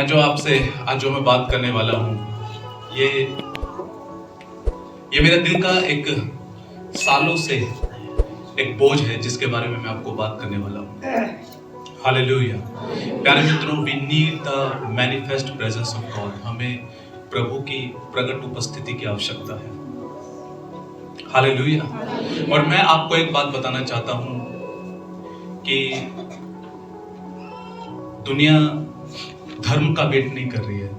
आज जो मैं बात करने वाला हूँ, ये मेरे दिल का एक सालों से एक बोझ है जिसके बारे में मैं आपको बात करने वाला हूँ। हालेलुया। प्यारे मित्रों, we need the manifest presence of God. हमें प्रभु की प्रकट उपस्थिति की आवश्यकता है। हालेलुया। और मैं आपको एक बात बताना चाहता हूँ कि दुनिया धर्म का वेट नहीं कर रही है,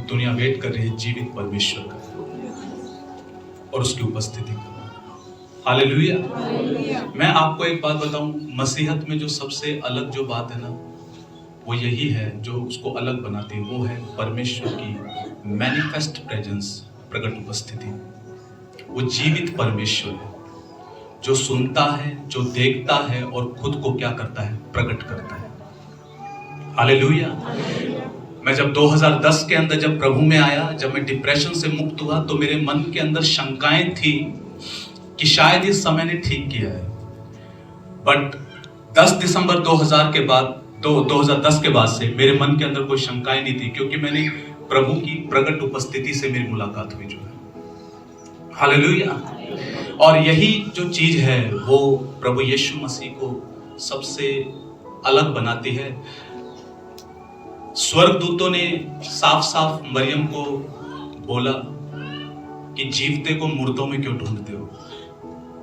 दुनिया वेट कर रही है जीवित परमेश्वर का और उसकी उपस्थिति का। हालेलुया। मैं आपको एक बात बताऊं, मसीहत में जो सबसे अलग जो बात है ना, वो यही है जो उसको अलग बनाती है, वो है परमेश्वर की मैनिफेस्ट प्रेजेंस, प्रकट उपस्थिति। वो जीवित परमेश्वर है जो सुनता है, जो देखता है और खुद को क्या करता है, प्रकट करता है। हालेलुया। मैं जब 2010 के अंदर जब प्रभु में आया, जब मैं डिप्रेशन से मुक्त हुआ, तो मेरे मन के अंदर शंकाएं थी कि शायद इस समय ने ठीक किया है। बट 10 दिसंबर 2010 के बाद से मेरे मन के अंदर कोई शंकाएं नहीं थी, क्योंकि मैंने प्रभु की प्रकट उपस्थिति से मेरी मुलाकात हुई जो है। हालेलुया। और यही जो चीज है वो प्रभु यीशु मसीह को सबसे अलग बनाती है। स्वर्गदूतों ने साफ साफ मरियम को बोला कि जीवते को मुर्दों में क्यों ढूंढते हो,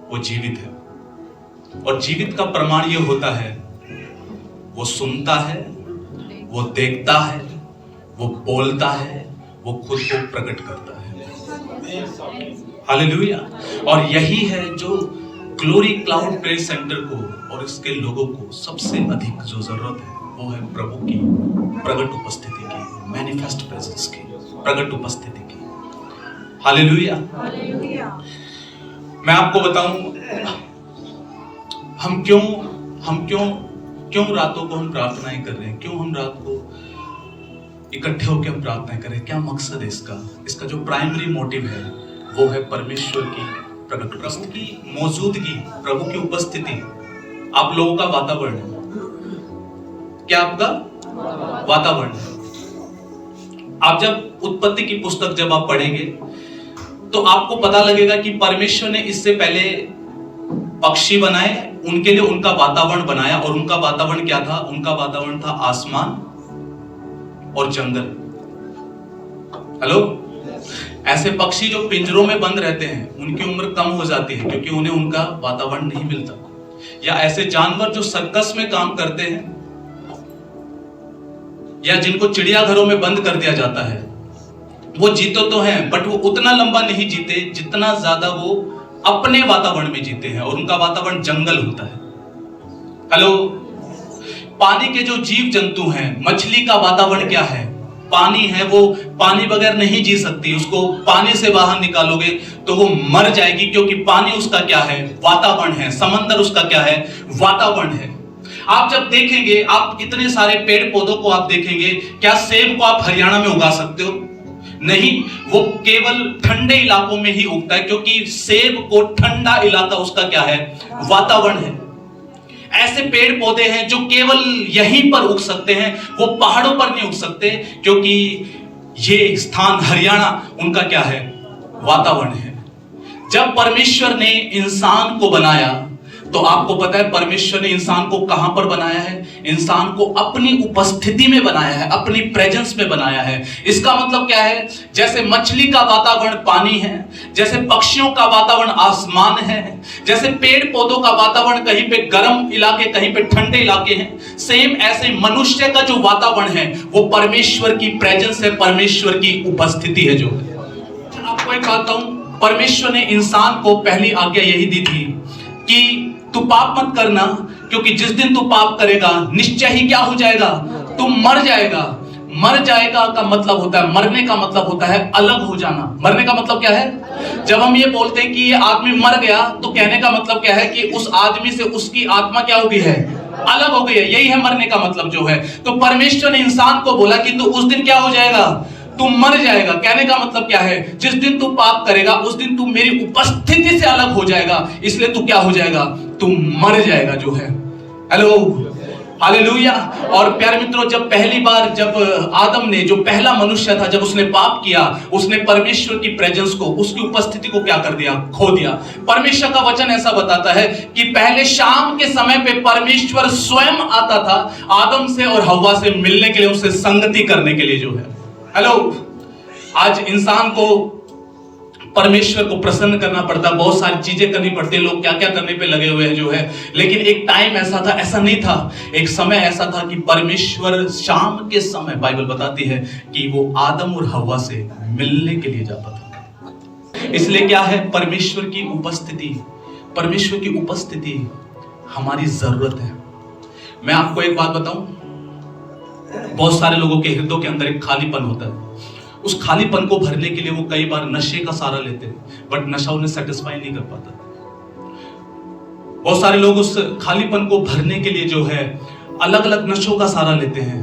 वो जीवित है। और जीवित का प्रमाण ये होता है, वो सुनता है, वो देखता है, वो बोलता है, वो खुद को प्रकट करता है। हालेलुया। और यही है जो ग्लोरी क्लाउड प्रेयर सेंटर को और इसके लोगों को सबसे अधिक जो जरूरत है, वो है प्रभु की प्रकट उपस्थिति की, मैनिफेस्ट प्रेजेंस की, प्रकट उपस्थिति की। हालेलुया। मैं आपको बताऊं, हम क्यों रातों को हम प्रार्थनाएं कर रहे हैं, क्यों हम रात को इकट्ठे होकर हम प्रार्थनाएं कर रहे हैं, क्या मकसद है इसका जो प्राइमरी मोटिव है वो है परमेश्वर की प्रकट उपस्थिति की मौजूदगी, प्रभु की उपस्थिति। आप लोगों का वातावरण है, क्या आपका वातावरण है। आप जब उत्पत्ति की पुस्तक जब आप पढ़ेंगे तो आपको पता लगेगा कि परमेश्वर ने इससे पहले पक्षी बनाए, उनके लिए उनका वातावरण बनाया। और उनका वातावरण क्या था? उनका वातावरण था आसमान और जंगल। हेलो। ऐसे पक्षी जो पिंजरों में बंद रहते हैं, उनकी उम्र कम हो जाती है क्योंकि उन्हें उनका वातावरण नहीं मिलता। या ऐसे जानवर जो सर्कस में काम करते हैं, या जिनको चिड़ियाघरों में बंद कर दिया जाता है, वो जीते तो हैं बट वो उतना लंबा नहीं जीते जितना ज्यादा वो अपने वातावरण में जीते हैं, और उनका वातावरण जंगल होता है। हेलो। पानी के जो जीव जंतु हैं, मछली का वातावरण क्या है? पानी है, वो पानी बगैर नहीं जी सकती। उसको पानी से बाहर निकालोगे तो वो मर जाएगी, क्योंकि पानी उसका क्या है? वातावरण है। समंदर उसका क्या है? वातावरण है। आप जब देखेंगे, आप इतने सारे पेड़ पौधों को आप देखेंगे, क्या सेब को आप हरियाणा में उगा सकते हो? नहीं, वो केवल ठंडे इलाकों में ही उगता है, क्योंकि सेब को ठंडा इलाका उसका क्या है? वातावरण है। ऐसे पेड़ पौधे हैं जो केवल यहीं पर उग सकते हैं, वो पहाड़ों पर नहीं उग सकते, क्योंकि ये स्थान हरियाणा उनका क्या है? वातावरण है। जब परमेश्वर ने इंसान को बनाया, तो आपको पता है परमेश्वर ने इंसान को कहां पर बनाया है? इंसान को अपनी उपस्थिति में बनाया है, अपनी प्रेजेंस में बनाया है। इसका मतलब क्या है? जैसे मछली का वातावरण पानी है, जैसे पक्षियों का वातावरण आसमान है, जैसे पेड़ पौधों का वातावरण कहीं पे गर्म इलाके, कहीं पे ठंडे इलाके हैं, सेम ऐसे मनुष्य का जो वातावरण है वो परमेश्वर की प्रेजेंस है, परमेश्वर की उपस्थिति है। जो आपको एक बात कहूं, परमेश्वर ने इंसान को पहली आज्ञा यही दी थी कि तू पाप मत करना, क्योंकि जिस दिन तू पाप करेगा निश्चय ही क्या हो जाएगा? तू मर जाएगा। मर जाएगा का मतलब होता है, मरने का मतलब होता है अलग हो जाना। मरने का मतलब क्या है? जब हम ये बोलते हैं कि ये आदमी मर गया, तो कहने का मतलब क्या है? कि उस आदमी से उसकी आत्मा क्या हो गई है? अलग हो गई है। यही है मरने का मतलब जो है। तो परमेश्वर ने इंसान को बोला कि तू उस दिन क्या हो जाएगा? तू मर जाएगा। कहने का मतलब क्या है? जिस दिन तू पाप करेगा उस दिन तू मेरी उपस्थिति से अलग हो जाएगा, इसलिए तू क्या हो जाएगा? तू मर जाएगा जो है। हेलो। हालेलुया। और प्यारे मित्रों, जब पहली बार जब आदम ने, जो पहला मनुष्य था, जब उसने पाप किया, उसने परमेश्वर की प्रेजेंस को, उसकी उपस्थिति को क्या कर दिया? खो दिया। परमेश्वर का वचन ऐसा बताता है कि पहले शाम के समय पे परमेश्वर स्वयं आता था आदम से और हव्वा से मिलने के लिए, उससे संगति करने के लिए जो है। हेलो, आज इंसान को परमेश्वर को प्रसन्न करना पड़ता, बहुत सारी चीजें करनी पड़ती है, लोग क्या क्या करने पे लगे हुए हैं जो है। लेकिन एक टाइम ऐसा था, ऐसा नहीं था, एक समय ऐसा था कि परमेश्वर शाम के समय, बाइबल बताती है कि वो आदम और हव्वा से मिलने के लिए जाता था। इसलिए क्या है, परमेश्वर की उपस्थिति, परमेश्वर की उपस्थिति हमारी जरूरत है। मैं आपको एक बात बताऊं, बहुत सारे लोगों के हृदयों के अंदर एक खालीपन होता है। उस खालीपन को भरने के लिए वो कई बार नशे का सहारा लेते हैं, बट नशा उन्हें सेटिस्फाई नहीं कर पाता। बहुत सारे लोग उस खालीपन को भरने के लिए जो है अलग अलग नशों का सहारा लेते हैं।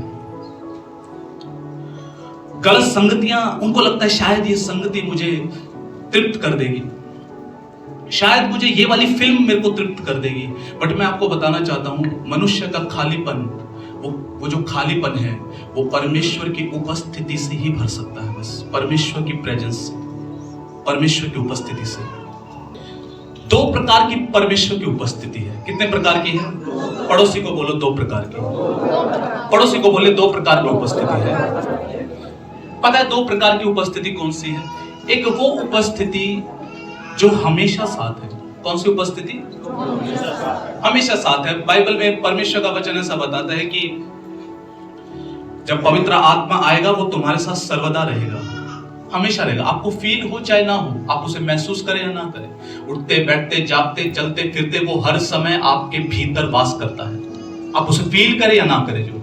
गलत संगतियां, उनको लगता है शायद ये संगति मुझे तृप्त कर देगी, शायद मुझे ये वाली फिल्म मेरे को तृप्त कर देगी। बट मैं आपको बताना चाहता हूं, मनुष्य का खालीपन, वो जो खालीपन है, वो परमेश्वर की उपस्थिति से ही भर सकता है। बस परमेश्वर की प्रेजेंस से, परमेश्वर की उपस्थिति से। दो प्रकार की परमेश्वर की उपस्थिति है। कितने प्रकार की है? पड़ोसी को बोलो, दो प्रकार की। पड़ोसी को बोले, दो प्रकार की उपस्थिति है। पता है दो प्रकार की उपस्थिति कौन सी है? एक वो उपस्थिति जो हमेशा साथ है। कौन सी उपस्थिति? हमेशा साथ है। बाइबल में परमेश्वर का वचन ऐसा बताता है कि जब पवित्र आत्मा आएगा, वो तुम्हारे साथ सर्वदा रहेगा, हमेशा रहेगा। आपको फील हो चाहे ना हो, आप उसे महसूस करें या ना करें, उठते बैठते जागते चलते फिरते, वो हर समय आपके भीतर वास करता है, आप उसे फील करें या ना करें जो।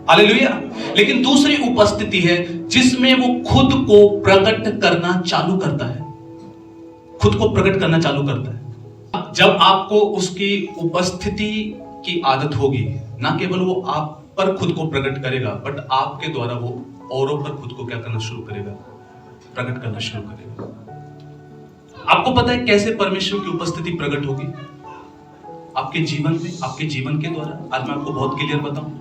हालेलुया। लेकिन दूसरी उपस्थिति है जिसमें वो खुद को प्रकट करना चालू करता है, खुद को प्रकट करना चालू करता है। जब आपको उसकी उपस्थिति की आदत होगी, ना केवल वो आप पर खुद को प्रकट करेगा, बट आपके द्वारा वो औरों पर खुद को क्या करना शुरू करेगा? प्रकट करना शुरू करेगा। आपको पता है कैसे परमेश्वर की उपस्थिति प्रकट होगी आपके जीवन में, आपके जीवन के द्वारा? आज मैं आपको बहुत क्लियर बताऊं।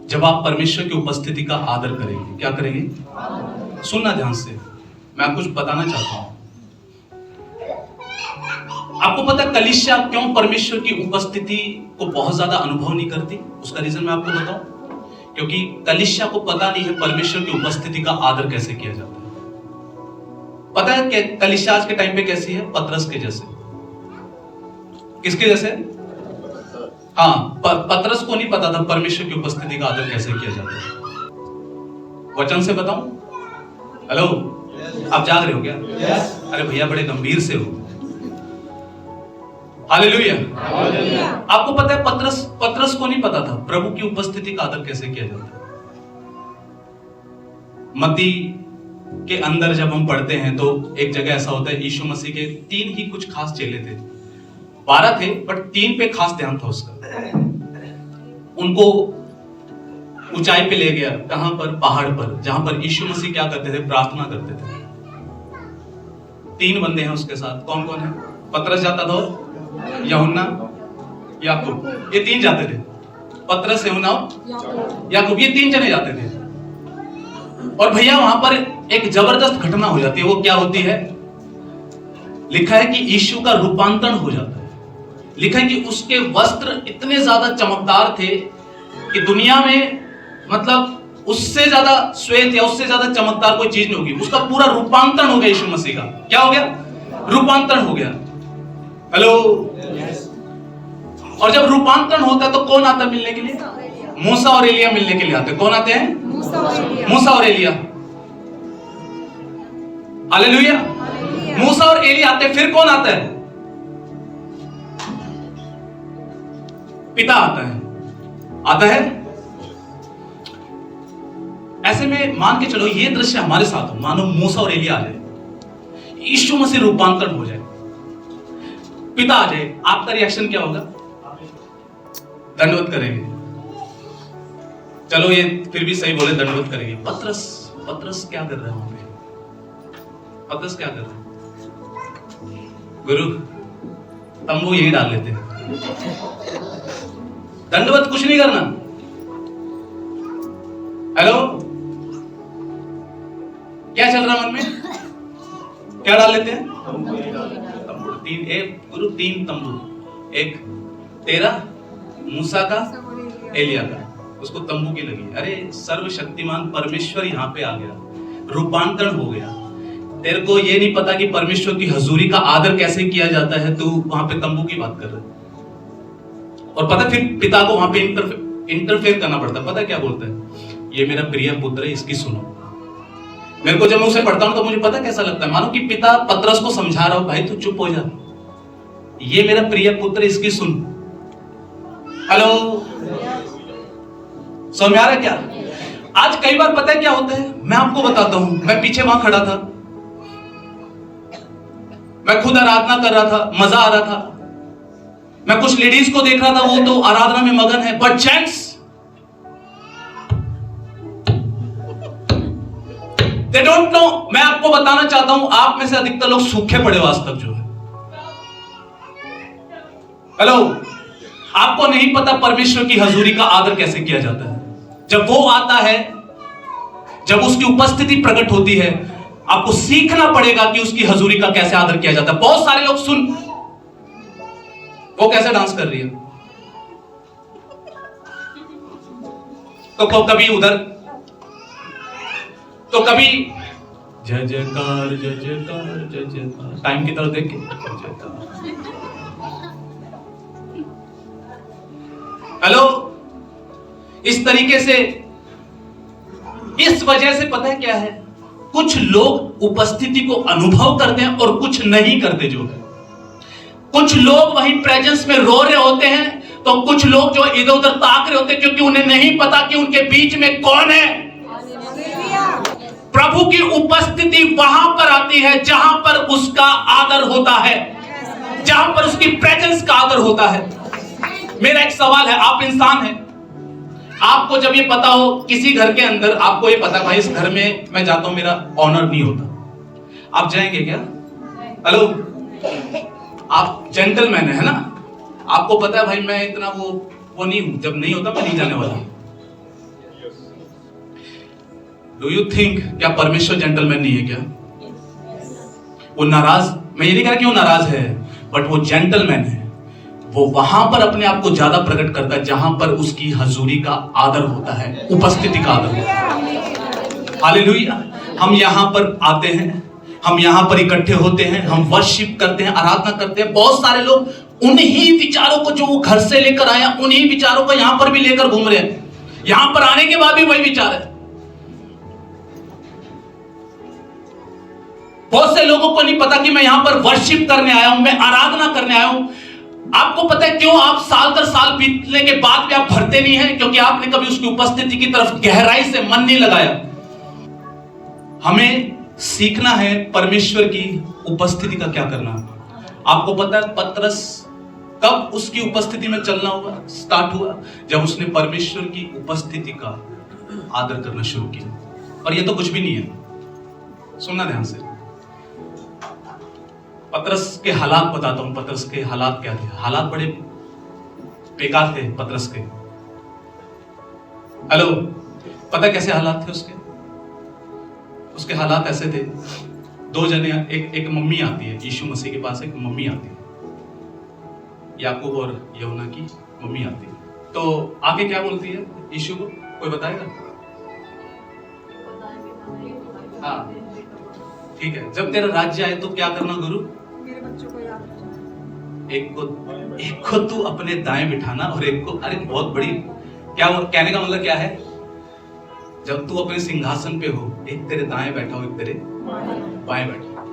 जब आप परमेश्वर की उपस्थिति का आदर करेंगे, क्या करेंगे? सुनना ध्यान से, मैं कुछ बताना चाहता हूं। आपको पता है कलीसिया क्यों परमेश्वर की उपस्थिति को बहुत ज्यादा अनुभव नहीं करती? उसका रीजन मैं आपको बताऊं। क्योंकि कलीसिया को पता नहीं है परमेश्वर की उपस्थिति का आदर कैसे किया जाता है। पता है कि कलीसिया आज के टाइम पे कैसी है? पतरस के जैसे। किसके जैसे? हाँ, पतरस को नहीं पता था परमेश्वर की उपस्थिति का आदर कैसे किया जाता है। वचन से बताऊं? हेलो, आप जाग रहे हो क्या? अरे भैया, बड़े गंभीर से हो। हालेलुया। आपको पता है पतरस को नहीं पता था प्रभु की उपस्थिति का आदर कैसे किया जाता है। मत्ती के अंदर जब हम पढ़ते हैं तो एक जगह ऐसा होता है, यीशु मसीह के 3 ही कुछ खास चेले थे, 12 थे, बट 3 पे खास ध्यान था उसका। उनको ऊंचाई पे ले गया, कहां पर? पहाड़ पर, जहां पर यीशु मसीह क्या करते थे? प्रार्थना करते थे। 3 बंदे हैं उसके साथ। कौन कौन है? पतरस जाता था, यूहन्ना, याकूब, ये 3 जाते थे। पतरस, यूहन्ना, याकूब, ये 3 जने जाते थे। और भैया वहां पर एक जबरदस्त घटना हो जाती है। वो क्या होती है? लिखा है कि यीशु का रूपांतरण हो जाता है। लिखा है कि उसके वस्त्र इतने ज्यादा चमकदार थे कि दुनिया में, मतलब उससे ज्यादा श्वेत या उससे ज्यादा चमकदार कोई चीज नहीं होगी। उसका पूरा रूपांतरण हो गया यीशु मसीह का। क्या हो गया? रूपांतरण हो गया। हेलो। और जब रूपांतरण होता है तो कौन आता है मिलने के लिए? मूसा और एलिया मिलने के लिए आते हैं। कौन आते हैं? मूसा और एलिया। हालेलुया। मूसा और एलिया आते हैं। फिर कौन आता है? पिता आता है। आता है। ऐसे में मान के चलो ये दृश्य हमारे साथ हो, मानो मूसा और एलिया आ जाए, यीशु मसीह रूपांतरण हो जाए, पिता आ जाए, आपका रिएक्शन क्या होगा? दंडवत करेंगे। चलो ये फिर भी सही बोले, दंडवत करेंगे। पतरस क्या कर रहा है वहां पे? पतरस क्या कर रहा है? गुरु, तंबू यही डाल लेते हैं। दंडवत कुछ नहीं करना। हेलो, क्या चल रहा मन में? क्या डाल लेते हैं? तंबू। तीन तंबू, एक तेरा, मूसा का, एलिया का, उसको तंबू की लगी। अरे सर्वशक्तिमान परमेश्वर यहाँ पे आ गया, रूपांतरण हो गया। तेरे को ये नहीं पता कि परमेश्वर की हजूरी का आदर कैसे किया जाता है, तू वहां पे तंबू की बात कर रहा है। और पता फिर पिता को वहां पे इंटरफेयर करना पड़ता है। पता क्या बोलता है? ये मेरा प्रिय पुत्र है, इसकी सुनो। मेरे को जब मैं उसे पढ़ता हूं तो मुझे पता कैसा लगता है, मानो कि पिता पतरस को समझा रहा हो, भाई तू चुप हो जा, ये मेरा प्रिय पुत्र, इसकी सुन। हेलो, समझ में आ रहा है क्या? आज कई बार पता है क्या होता है, मैं आपको बताता हूं। मैं पीछे वहां खड़ा था, मैं खुद आराधना कर रहा था, मजा आ रहा था। मैं कुछ लेडीज को देख रहा था, वो तो आराधना में मगन है, but gents they don't know. मैं आपको बताना चाहता हूं, आप में से अधिकतर लोग सूखे पड़े हो आज तक जो है। हेलो, आपको नहीं पता परमेश्वर की हजूरी का आदर कैसे किया जाता है। जब वो आता है, जब उसकी उपस्थिति प्रकट होती है, आपको सीखना पड़ेगा कि उसकी हजूरी का कैसे आदर किया जाता है। बहुत सारे लोग सुन, वो कैसे डांस कर रही है, तो कभी उधर, तो कभी जय जयकार जय जयकार जय जयकार, टाइम की तरफ देख के जय जयकार। हेलो, इस तरीके से, इस वजह से पता है क्या है, कुछ लोग उपस्थिति को अनुभव करते हैं और कुछ नहीं करते। जो है, कुछ लोग वहीं प्रेजेंस में रो रहे होते हैं, तो कुछ लोग जो इधर उधर ताक रहे होते हैं, क्योंकि उन्हें नहीं पता कि उनके बीच में कौन है। प्रभु की उपस्थिति वहां पर आती है जहां पर उसका आदर होता है, जहां पर उसकी प्रेजेंस का आदर होता है। मेरा एक सवाल है, आप इंसान हैं, आपको जब ये पता हो किसी घर के अंदर, आपको ये पता भाई इस घर में मैं जाता हूं मेरा ऑनर नहीं होता, आप जाएंगे क्या? हेलो, आप जेंटलमैन है ना, आपको पता है भाई मैं इतना वो नहीं हूं, जब नहीं होता मैं नहीं जाने वाला। डू यू थिंक क्या परमेश्वर जेंटलमैन नहीं है क्या? वो नाराज, मैं ये नहीं कह रहा कि वो नाराज है, बट वो जेंटलमैन है। वो वहां पर अपने आप को ज्यादा प्रकट करता है जहां पर उसकी हजूरी का आदर होता है, उपस्थिति का आदर होता है। हालेलुया। हम यहां पर आते हैं, हम यहां पर इकट्ठे होते हैं, हम वर्शिप करते हैं, आराधना करते हैं। बहुत सारे लोग उन्हीं विचारों को जो वो घर से लेकर आया, उन्हीं विचारों को यहां पर भी लेकर घूम रहे हैं। यहां पर आने के बाद भी वही विचार है। बहुत से लोगों को नहीं पता कि मैं यहां पर वर्शिप करने आया हूं, मैं आराधना करने आया हूं। आपको पता है क्यों आप साल दर साल बीतने के बाद भी आप भरते नहीं हैं? क्योंकि आपने कभी उसकी उपस्थिति की तरफ गहराई से मन नहीं लगाया। हमें सीखना है परमेश्वर की उपस्थिति का क्या करना। आपको पता है पतरस कब उसकी उपस्थिति में चलना हुआ, स्टार्ट हुआ? जब उसने परमेश्वर की उपस्थिति का आदर करना शुरू किया। और ये तो कुछ भी नहीं है, सुनना ध्यान से। पतरस के हालात बताता हूं। पतरस के हालात क्या थे? हालात बड़े बेकार थे पतरस के। हेलो, पता कैसे हालात थे उसके? उसके हालात ऐसे थे, दो जने, एक मम्मी आती है यीशु मसीह के पास, एक मम्मी आती है, याकूब और यूहन्ना की मम्मी आती है। तो आके क्या बोलती है यीशु को, कोई बताएगा? हाँ ठीक है, जब तेरा राज्य आए तो क्या करना गुरु? मेरे बच्चों को याद रखना, एक को तू अपने दाएं बिठाना और एक को, अरे बहुत बड़ी, क्या कहने का मतलब क्या है? जब तू अपने सिंहासन पे हो, एक तेरे दाएं बैठा हो, एक तेरे बाएं बैठा।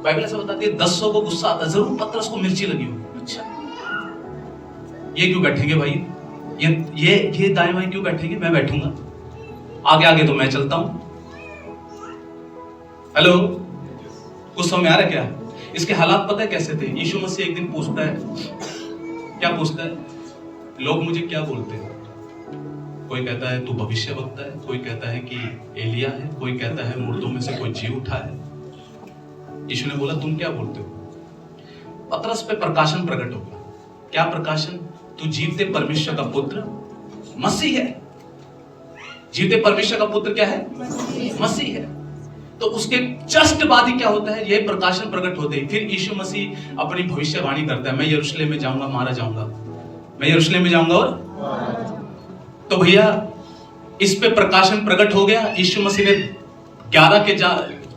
बाइबल ऐसा बताती है 10 को गुस्सा आता, जरूर पतरस को मिर्ची लगी हो। अच्छा, ये क्यों बैठेंगे भाई? ये दाएं बाएं क्यों बैठेंगे? मैं बैठूंगा आगे आगे, तो मैं चलता हूं। हेलो, कुछ समझ में आ रहा है क्या? इसके हालात पता है कैसे थे? यीशु मसीह एक दिन पूछता है, क्या पूछता है? लोग मुझे क्या बोलते हैं? कोई कहता है तू भविष्यवक्ता है, कोई कहता है कि एलिया है, कोई कहता है मुर्दों में से कोई जी उठा है। यीशु ने बोला तुम क्या बोलते हो? पतरस पे प्रकाशन प्रकट हो गया। क्या प्रकाशन? तू जीवते परमेश्वर का पुत्र मसीह है। जीवते परमेश्वर का पुत्र क्या है? मसीह है। तो उसके जस्ट बाद ही क्या होता है? यह प्रकाशन प्रकट होते ही फिर यीशु मसीह अपनी भविष्यवाणी करता है, मैं यरूशलेम में जाऊंगा, मारा जाऊंगा, मैं यरूशलेम में जाऊंगा और तो भैया इस पे प्रकाशन प्रकट हो गया। यीशु मसीह ने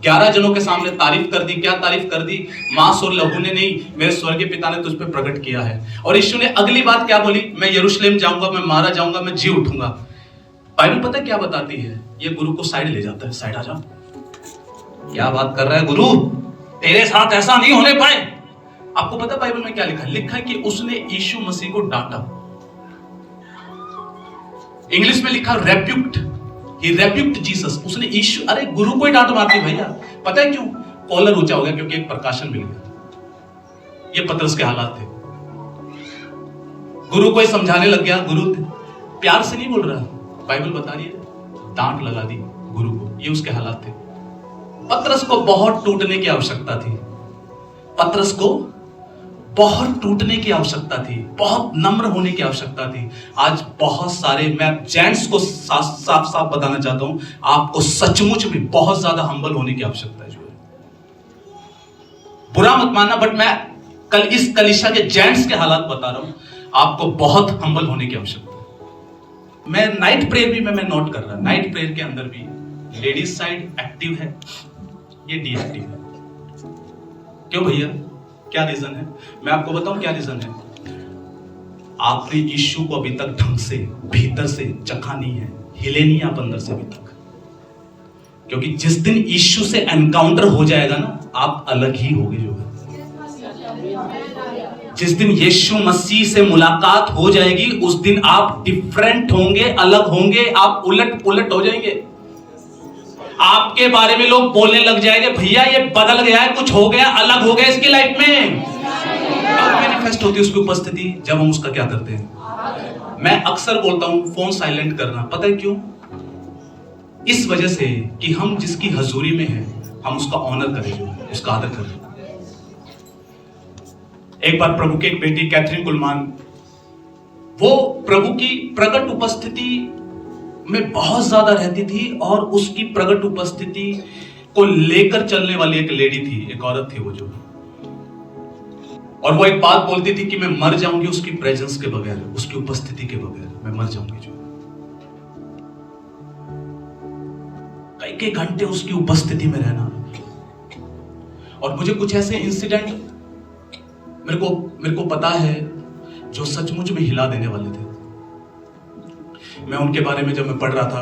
11 जनों के सामने तारीफ कर दी। क्या तारीफ कर दी? मांस और लहू ने नहीं, मेरे स्वर्गीय पिता ने तुझ पे प्रकट किया है। और यीशु ने अगली बात क्या बोली? मैं यरूशलेम जाऊंगा, मैं मारा जाऊंगा, मैं जी उठूंगा। बाइबल पता क्या बताती है? ये गुरु को साइड ले जाता है, साइड आ जा, क्या बात कर रहा है गुरु, तेरे साथ ऐसा नहीं होने पाए। आपको पता बाइबल में क्या लिखा है? लिखा है कि उसने यीशु मसीह को डांटा। इंग्लिश में लिखा रेब्यूक्ड, ही रेब्यूक्ड जीसस। उसने यीशु, अरे गुरु को ही डांट मारती भैया। पता है क्यों? कॉलर ऊंचा हो गया, क्योंकि एक प्रकाशन मिल गया। ये पतरस के हालात थे। गुरु को ही समझाने लग गया। गुरु प्यार से नहीं बोल रहा, बाइबल बता रही है डांट लगा दी गुरु को। ये उसके हालात थे। पतरस को बहुत टूटने की आवश्यकता थी। पतरस को बहुत टूटने की आवश्यकता थी, बहुत नम्र होने की आवश्यकता थी। आज बहुत सारे, मैं जेंट्स को साफ साफ बताना चाहता हूं, आपको सचमुच में बहुत ज्यादा हम्बल होने की आवश्यकता है। जो है बुरा मत मानना, बट मैं कल इस कलीसिया के जेंट्स के हालात बता रहा हूं, आपको बहुत हम्बल होने की आवश्यकता है। मैं नाइट प्रेयर भी मैं नोट कर रहा, नाइट प्रेयर के अंदर भी लेडीज साइड एक्टिव है, ये डीएक्टिव है। क्यों भैया? क्या रीजन है? मैं आपको बताऊं क्या रीजन है। आपने यीशु को अभी तक ढंग से भीतर से चखा नहीं है, हिले नहीं आप अंदर से अभी तक। क्योंकि जिस दिन यीशु से एनकाउंटर हो जाएगा ना, आप अलग ही होगे। जो है जिस दिन यीशु मसीह से मुलाकात हो जाएगी, उस दिन आप डिफरेंट होंगे, अलग होंगे, आप उलट पुलट हो जाएंगे। आपके बारे में लोग बोलने लग जाएंगे, भैया ये बदल गया है, कुछ हो गया, अलग हो गया इसकी लाइफ में। अब मैनिफेस्ट होती है उसकी उपस्थिति जब हम उसका क्या करते हैं। मैं अक्सर बोलता हूं फोन साइलेंट करना। पता है क्यों? इस वजह से कि हम जिसकी हजूरी में हैं, हम उसका ऑनर करें, जो है उसका आदर करें। एक बार प्रभु की एक बेटी कैथरीन कुलमान, वो प्रभु की प्रकट उपस्थिति में बहुत ज्यादा रहती थी और उसकी प्रकट उपस्थिति को लेकर चलने वाली एक लेडी थी, एक औरत थी वो जो, और वो एक बात बोलती थी कि मैं मर जाऊंगी उसकी प्रेजेंस के बगैर, उसकी उपस्थिति के बगैर मैं मर जाऊंगी। जो कई घंटे उसकी उपस्थिति में रहना। और मुझे कुछ ऐसे इंसिडेंट मेरे को पता है जो सचमुच में हिला देने वाले थे। मैं उनके बारे में जब मैं पढ़ रहा था,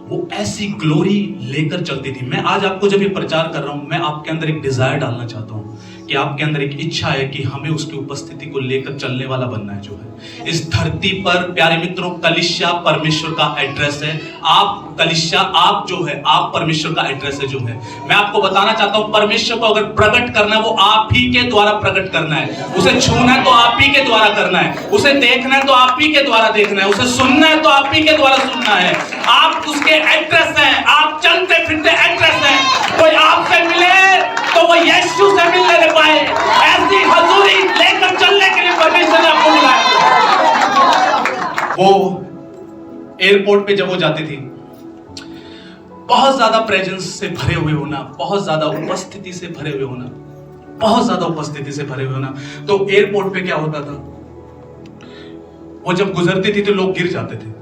वो ऐसी ग्लोरी लेकर चलती थी। मैं आज आपको जब ये प्रचार कर रहा हूं, मैं आपके अंदर एक डिजायर डालना चाहता हूं कि आपके अंदर एक इच्छा है कि हमें उसकी उपस्थिति को लेकर चलने वाला बनना है। जो है इस धरती पर प्यारे मित्रों, कलीसिया परमेश्वर का एड्रेस है। आप कलीसिया, आप जो है, आप परमेश्वर का एड्रेस है। जो है मैं आपको बताना चाहता हूं, परमेश्वर को अगर प्रकट करना है, वो आप ही के द्वारा प्रकट करना है। उसे छूना है तो आप ही के द्वारा करना है, उसे देखना है तो आप ही के द्वारा देखना है, उसे सुनना है तो आप ही के द्वारा सुनना है। आप उसके एड्रेस हैं, आप चलते फिरते एड्रेस हैं। कोई आपसे मिले तो वो यीशु से मिलने नहीं पाए। ऐसी हजूरी लेकर चलने के लिए परमेश्वर ने आपको बुलाया। वो एयरपोर्ट पे जब वो जाती थी, बहुत ज्यादा प्रेजेंस से भरे हुए होना, बहुत ज्यादा उपस्थिति से भरे हुए होना, बहुत ज्यादा उपस्थिति से भरे हुए होना। तो एयरपोर्ट पे क्या होता था, वो जब गुजरती थी तो लोग गिर जाते थे।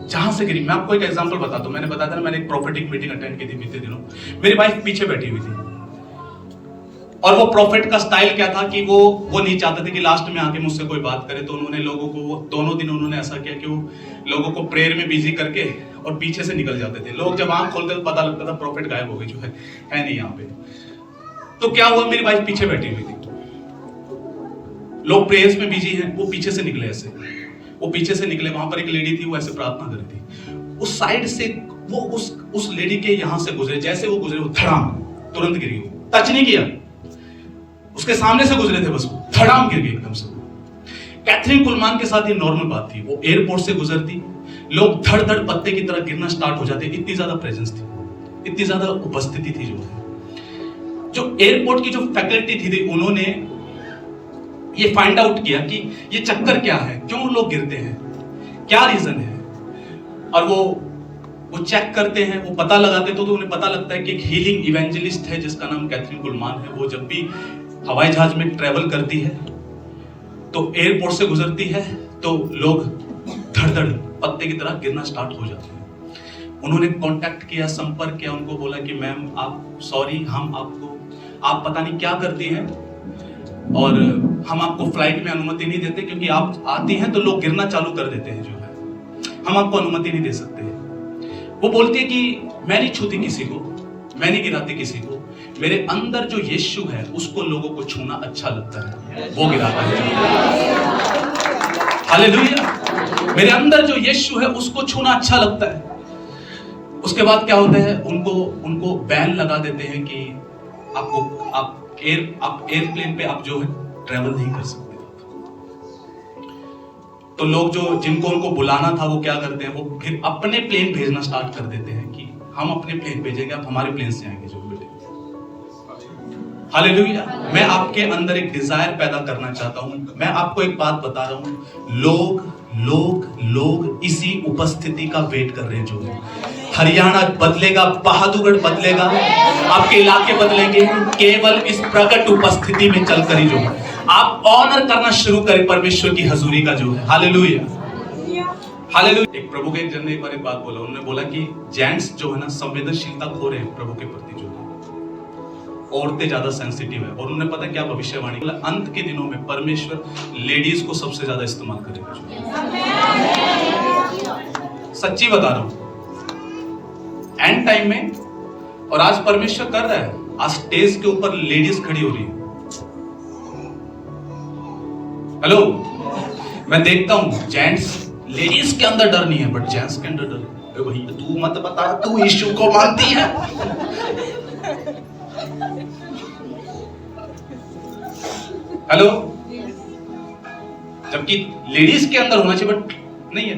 जहां से गिरी, मैं आपको एक एग्जांपल बताता हूं। मैंने बताया था ना, मैंने एक प्रोफेटिक मीटिंग अटेंड की थी बीते दिनों। मेरी वाइफ पीछे बैठी हुई थी, और वो प्रॉफिट का स्टाइल क्या था कि वो नहीं चाहते थे कि लास्ट में आके मुझसे कोई बात करे। तो उन्होंने लोगों को, दोनों दिन उन्होंने ऐसा किया कि वो लोगों को प्रेयर में बिजी करके और पीछे से निकल जाते थे। लोग जब आंख खोलते तो पता लगता था प्रॉफिट गायब हो गई, जो है नहीं यहाँ पे। तो क्या हुआ, मेरी वाइफ पीछे बैठी हुई थी, लोग प्रेयर्स में बिजी हैं, वो पीछे से निकले। ऐसे वो पीछे से निकले, वहां पर एक लेडी थी, वो ऐसे प्रार्थना कर रही थी। उस साइड से वो उस लेडी के यहां से गुजरे, जैसे वो गुजरे, वो धड़ाम तुरंत गिर गई, टच नहीं किया, उसके सामने से गुजरे थे, बस वो धड़ाम गिर गई एकदम से। कैथरीन कुलमान के साथ ये नॉर्मल बात थी। वो एयरपोर्ट से गुजरती, लोग धड़ धड़ पत्ते की तरह गिरना स्टार्ट हो जाते। इतनी ज्यादा प्रेजेंस थी, इतनी ज्यादा उपस्थिति थी। जो एयरपोर्ट की जो फैकल्टी थी उन्होंने ये फाइंड आउट किया कि ये चक्कर क्या है, क्यों लोग गिरते हैं, क्या रीजन है। और वो चेक करते हैं, वो पता लगाते तो उन्हें पता लगता है कि एक हीलिंग इवेंजलिस्ट है जिसका नाम कैथरीन कुलमान है। वो जब भी हवाई जहाज में ट्रेवल करती है तो एयरपोर्ट से गुजरती है तो लोग धड़ धड़ पत्ते की तरह गिरना स्टार्ट हो जाते हैं। उन्होंने कांटेक्ट किया, संपर्क किया, उनको बोला कि मैम आप सॉरी, हम आप पता नहीं क्या करती हैं और हम आपको फ्लाइट में अनुमति नहीं देते, क्योंकि आप आती हैं तो लोग गिरना चालू कर देते हैं, जो है हम आपको अनुमति नहीं दे सकते। वो बोलती है कि मैं नहीं छूती किसी को, मैं नहीं गिराती किसी को, मेरे अंदर जो यीशु है उसको लोगों को छूना अच्छा लगता है, वो गिराता है। हालेलुया। मेरे अंदर जो यीशु है उसको छूना अच्छा लगता है। उसके बाद क्या होता है, उनको बैन लगा देते हैं कि आप एयरप्लेन पे आप जो है ट्रेवल नहीं कर सकते। तो लोग जो जिनको उनको बुलाना था वो क्या करते हैं, वो फिर अपने प्लेन भेजना स्टार्ट कर देते हैं कि हम अपने प्लेन भेजेंगे, आप हमारे प्लेन से आएंगे जो बेटे। हालेलुया। मैं आपके अंदर एक डिजायर पैदा करना चाहता हूं। मैं आपको एक बात बता रहा हूं, लोग इसी उपस्थिति का वेट कर रहे हैं। जो है हरियाणा बदलेगा, बहादुरगढ़ बदलेगा, आपके इलाके बदलेंगे केवल इस प्रकट उपस्थिति में चलकर ही। जो है आप ऑनर करना शुरू करें परमेश्वर की हजूरी का, जो है। Hallelujah, hallelujah. एक प्रभु के एक जन ने एक बार एक बात बोला, उन्होंने बोला कि जेंट्स जो है ना संवेदनशीलता खो रहे हैं प्रभु के प्रति, जो है औरतें ज्यादा सेंसिटिव है। और उन्होंने पता क्या भविष्यवाणी बोला, अंत के दिनों में परमेश्वर लेडीज को सबसे ज्यादा इस्तेमाल करेगा। सच्ची बता रहा हूं, एंड टाइम में। और आज परमेश्वर कर रहा है, आज स्टेज के ऊपर लेडीज खड़ी हो रही है। हेलो, मैं देखता हूं जेंट्स, लेडीज के अंदर डर नहीं है बट जेंट्स के अंदर डर है। भाई तू मत बता, तू यीशु को मानती है। हेलो, जबकि लेडीज के अंदर होना चाहिए बट नहीं है।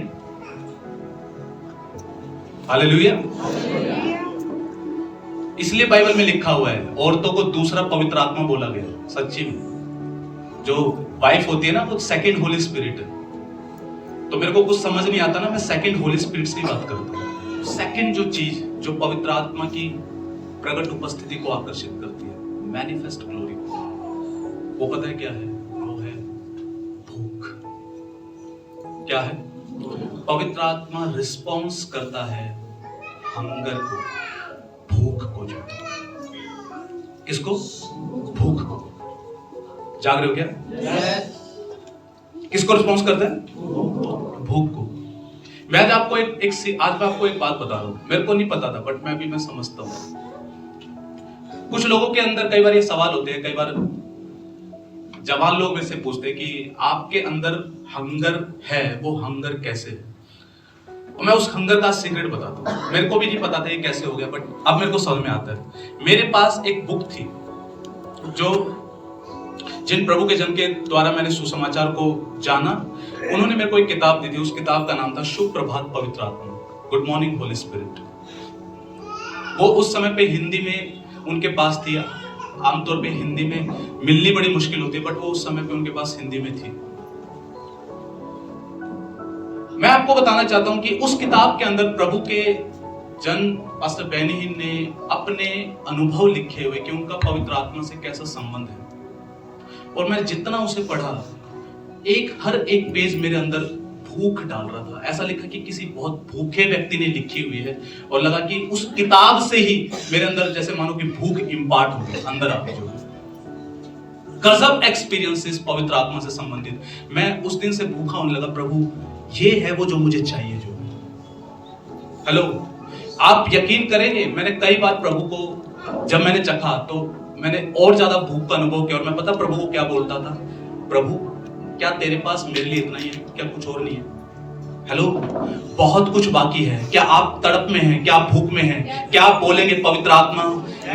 हालेलुया। इसलिए बाइबल में लिखा हुआ है औरतों को दूसरा पवित्र आत्मा बोला गया। सच्ची में जो वाइफ होती है ना, वो सेकंड होली स्पिरिट है। तो मेरे को कुछ समझ नहीं आता ना, मैं सेकंड होली स्पिरिट से बात करता हूँ। सेकंड जो चीज जो पवित्र आत्मा की प्रकट उपस्थिति को आकर्षित करती है, मैनिफेस्ट ग्लोरी, वो पता है क्या है? वो है भूख। क्या है? पवित्र आत्मा रिस्पॉन्स करता है हंगर को, भूख को। जो किसको? भूख को। जाग रहे हो क्या? किसको रिस्पॉन्स करता है? भूख को। मैं आज आपको एक बात बता रहा हूं, मेरे को नहीं पता था बट मैं समझता हूं। कुछ लोगों के अंदर कई बार ये सवाल होते हैं, कई बार जवान लोग मेरे से पूछते हैं कि आपके अंदर हंगर है, वो हंगर कैसे है? और मैं उस हंगर का सीक्रेट बताता हूँ। मेरे को भी नहीं पता था ये कैसे हो गया, बट अब मेरे को समझ में आता है। मेरे पास एक बुक थी जो जिन प्रभु के जन के द्वारा मैंने सुसमाचार को जाना, उन्होंने मेरे को एक किताब दी थी। उस किताब का नाम था शुभ प्रभात पवित्र आत्मा, गुड मॉर्निंग होली स्पिरिट। वो उस समय पे हिंदी में उनके पास थी। आमतौर पे हिंदी में मिलनी बड़ी मुश्किल होती है, बट वो उस समय पे उनके पास हिंदी में थी। मैं आपको बताना चाहता हूं कि उस किताब के अंदर प्रभु के जन पास्टर बेनी हिन ने अपने अनुभव लिखे हुए कि उनका पवित्र आत्मा से कैसा संबंध है। और मैं जितना उसे पढ़ा, हर एक पेज मेरे अंदर भूख डाल रहा था। ऐसा लिखा कि किसी बहुत भूखे व्यक्ति ने लिखी हुई है, और लगा कि उस किताब से ही मेरे अंदर जैसे मानो कि भूख इंपार्ट हो गई अंदर आके। जो गजब एक्सपीरियंसेस पवित्र आत्मा से संबंधित। मैं उस दिन से भूखा होने लगा, प्रभु ये है वो जो मुझे चाहिए। जो हेलो, आप यकीन करेंगे, मैंने कई बार प्रभु को जब मैंने चखा तो मैंने और ज्यादा भूख का अनुभव किया। और मैं पता प्रभु को क्या बोलता था, प्रभु क्या तेरे पास मेरे लिए इतना ही है, क्या कुछ और नहीं है? हेलो, बहुत कुछ बाकी है। क्या आप तड़प में हैं? क्या आप भूख में हैं? क्या आप बोलेंगे पवित्र आत्मा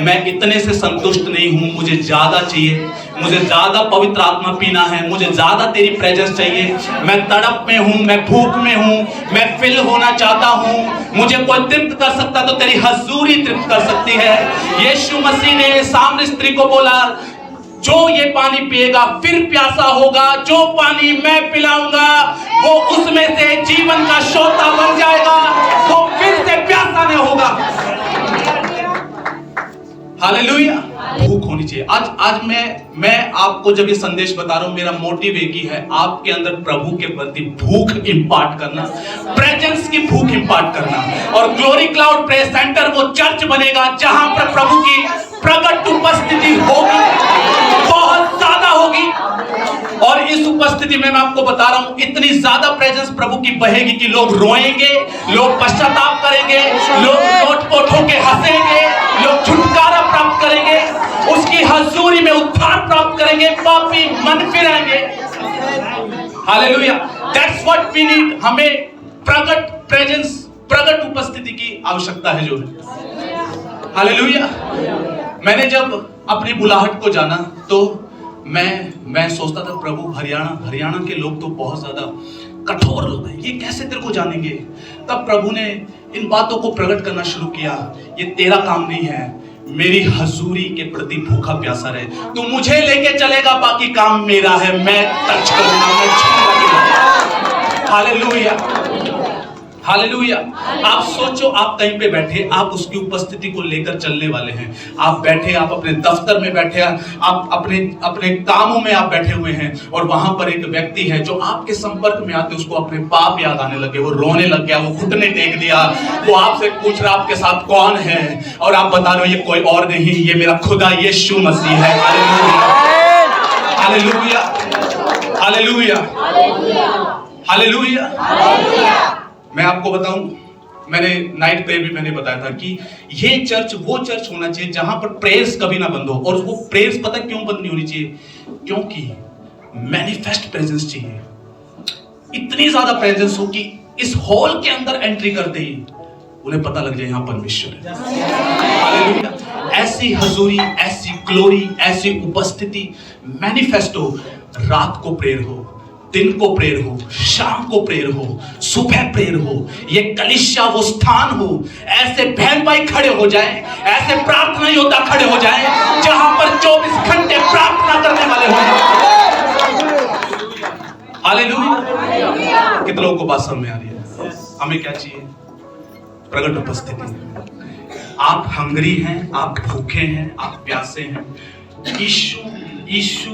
मैं इतने से संतुष्ट नहीं हूं, मुझे ज्यादा चाहिए, मुझे ज्यादा पवित्र आत्मा पीना है, मुझे ज्यादा तेरी प्रेजेंस चाहिए, मैं तड़प में हूं, मैं भूख में हूं, मैं फिल होना चाहता हूं, मुझे कोई तृप्त कर सकता तो तेरी हजूरी तृप्त कर सकती है। यीशु मसीह ने सामरी स्त्री को बोला, जो ये पानी पिएगा फिर प्यासा होगा, जो पानी मैं पिलाऊंगा वो उसमें से जीवन का सोता बन जाएगा, वो फिर से प्यासा नहीं होगा। हालेलुया। भूख होनी चाहिए। आज मैं आपको जब ये संदेश बता रहा हूं, मेरा मोटिव एक ही है, आपके अंदर प्रभु के प्रति भूख इंपार्ट करना, प्रेजेंस की भूख इंपार्ट करना। और ग्लोरी क्लाउड प्रेयर सेंटर वो चर्च बनेगा जहां पर प्रभु की प्रकट उपस्थिति होगी, बहुत ज्यादा होगी। और इस उपस्थिति में मैं आपको बता रहा हूं, इतनी ज्यादा प्रेजेंस प्रभु की बहेगी कि लोग रोएंगे, लोग पश्चाताप करेंगे, लोग लोट-पोट होके हंसेंगे, लोग छुटकारा प्राप्त करेंगे, उसकी हजूरी में उद्धार प्राप्त करेंगे, पापी मन फिरेंगे। Hallelujah. That's what we need. हमें प्रकट प्रेजेंस, प्रकट उपस्थिति की आवश्यकता है जो है। हालेलुया। मैंने जब अपनी बुलाहट को जाना तो मैं सोचता था प्रभु हरियाणा के लोग तो बहुत ज्यादा कठोर लोग हैं, ये कैसे तेरे को जानेंगे। तब प्रभु ने इन बातों को प्रकट करना शुरू किया, ये तेरा काम नहीं है, मेरी हजूरी के प्रति भूखा प्यासा रहे। तू मुझे लेके चलेगा, बाकी काम मेरा है, मैं टच करूंगा, मैं छूऊंगा। Hallelujah, hallelujah. आप सोचो, आप कहीं पे बैठे, आप उसकी उपस्थिति को लेकर चलने वाले हैं। आप बैठे, आप अपने दफ्तर में बैठे, आप अपने कामों में आप बैठे हुए हैं, और वहां पर एक व्यक्ति है जो आपके संपर्क में आते, उसको अपने पाप याद आने लगे, वो रोने लग गया, वो घुटने टेक दिया, वो आपसे पूछ रहा आपके साथ कौन है, और आप बता रहे हो ये कोई और नहीं, ये मेरा खुदा यीशु मसीह है। Hallelujah, hallelujah, hallelujah, hallelujah. मैं आपको बताऊं, मैंने नाइट प्रेयर भी मैंने बताया था कि ये चर्च वो चर्च होना चाहिए जहां पर प्रेयर्स कभी ना बंद हो। और वो प्रेयर्स पता क्यों बंद नहीं होनी चाहिए? क्योंकि मैनिफेस्ट प्रेजेंस चाहिए, इतनी ज्यादा प्रेजेंस हो कि इस हॉल के अंदर एंट्री करते ही उन्हें पता लग जाए यहां परमेश्वर है। हालेलुया। ऐसी हजूरी, ऐसी ग्लोरी, ऐसी उपस्थिति मैनिफेस्ट हो। रात को प्रेयर हो, दिन को प्रेयर हो, शाम को प्रेयर हो, सुबह प्रेयर हो, ये कलीसिया वो स्थान हो, ऐसे बहन भाई खड़े हो जाएं, ऐसे प्रार्थना योद्धा खड़े हो जाएं जहां पर 24 घंटे प्रार्थना करने वाले हो जाएं। हालेलुया। कितने लोगों को बात समझ में आ रही है? हमें क्या चाहिए? प्रकट उपस्थिति। आप हंगरी हैं, आप भूखे हैं, आप प्यासे हैं, यीशु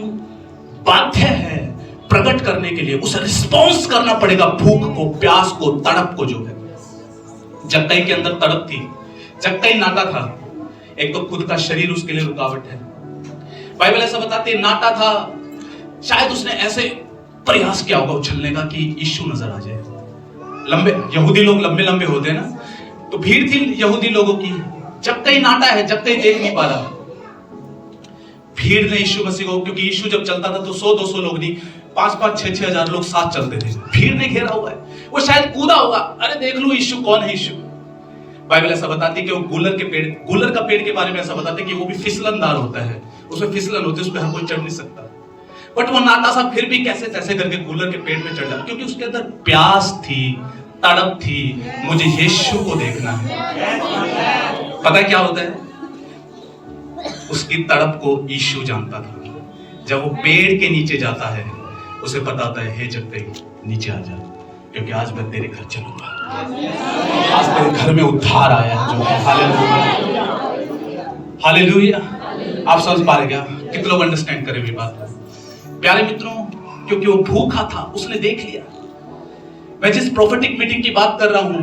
बाध्य है प्रकट करने के लिए, उसे रिस्पॉन्स करना पड़ेगा भूख को, प्यास को, तड़प को जो है। जक्कई के अंदर तड़प थी, जक्कई नाटा था, एक तो खुद का शरीर उसके लिए रुकावट है। बाइबल ऐसा बताती है, नाटा था, शायद उसने ऐसे प्रयास किया होगा उछलने का कि यीशु नजर आ जाए। लंबे यहूदी लोग लंबे लंबे होते हैं ना, तो भीड़ थी यहूदी लोगों की। जक्कई नाटा है, जक्कई देख नहीं पा रहा। भीड़ ने यीशु मसीह को, क्योंकि यीशु जब चलता था तो 100-200 लोग नहीं, 5-5, 6-6 हजार लोग साथ चलते थे। भीड़ ने घेरा हुआ है, वो शायद कूदा होगा, अरे देख लो यीशु कौन है यीशु। बाइबल ऐसा बताती है कि वो गुलर का पेड़ के बारे में ऐसा बताते हैं कि वो भी फिसलनदार होता है, उसमें फिसलन होती है, उस पर हर कोई चढ़ नहीं सकता। बट वो नाटा सा फिर भी कैसे तैसे करके गुलर के पेड़ पे चढ़ जाता, क्योंकि उसके अंदर प्यास थी, तड़प थी, मुझे यीशु को देखना है। पता क्या होता है, उसकी तड़प को यीशु जानता था। जब वो पेड़ के नीचे जाता है, उसे पता होता है, हे जक्कई नीचे आ जा, क्योंकि आज मैं तेरे घर चलूंगा, आज तेरे घर में उद्धार आया है जो है। Hallelujah, hallelujah. आप समझ पा रहे क्या? कितने लोग अंडरस्टैंड करें मेरी बात? प्यारे मित्रों, क्योंकि वो भूखा था, उसने देख लिया। मैं जिस प्रोफेटिक मीटिंग की बात कर रहा हूं,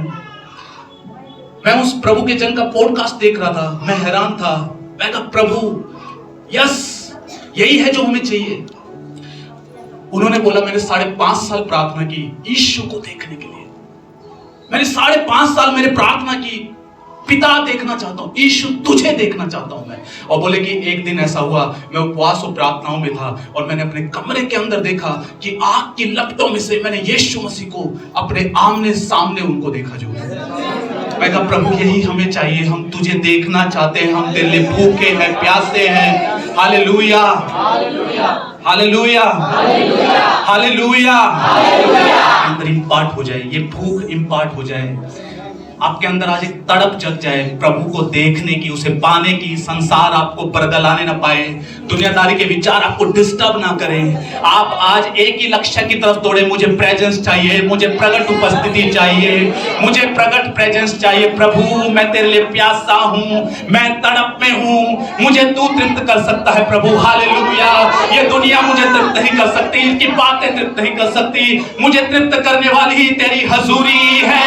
मैं उस प्रभु के जन का पॉडकास्ट देख रहा था, मैं हैरान था। मैं कहा प्रभु यस, यही है जो हमें चाहिए। उन्होंने बोला, मैंने 5.5 साल प्रार्थना की यीशु को देखने के लिए, मैंने 5.5 साल मैंने प्रार्थना की, पिता देखना चाहता हूं, यीशु तुझे देखना चाहता हूं मैं। और बोले कि एक दिन ऐसा हुआ, मैं उपवास और प्रार्थनाओं में था, और मैंने अपने कमरे के अंदर देखा कि आग की लपटों में से मैंने यीशु मसीह को अपने आमने सामने उनको देखा जो है। मैं कहा प्रभु यही हमें चाहिए, हम तुझे देखना चाहते हैं, हम तेरे लिए भूखे हैं, प्यासे हैं। Hallelujah, hallelujah, hallelujah, hallelujah. अंदर इंपार्ट हो जाए, ये भूख इंपार्ट हो जाए। आपके अंदर आज एक तड़प जग जाए प्रभु को देखने की, उसे पाने की। संसार आपको बरगलाने ना पाए, दुनियादारी के विचार आपको डिस्टर्ब ना करें। आप आज एक ही लक्ष्य की तरफ दौड़े, मुझे प्रेजेंस चाहिए, मुझे प्रकट उपस्थिति चाहिए, मुझे प्रकट प्रेजेंस चाहिए। प्रभु मैं तेरे लिए प्यासा हूं, मैं तड़प में हूं, मुझे तू तृप्त कर सकता है प्रभु। हालेलुया। ये दुनिया मुझे तृप्त नहीं कर सकती, इनकी बातें तृप्त नहीं कर सकती। मुझे तृप्त करने वाली ही तेरी हजूरी है,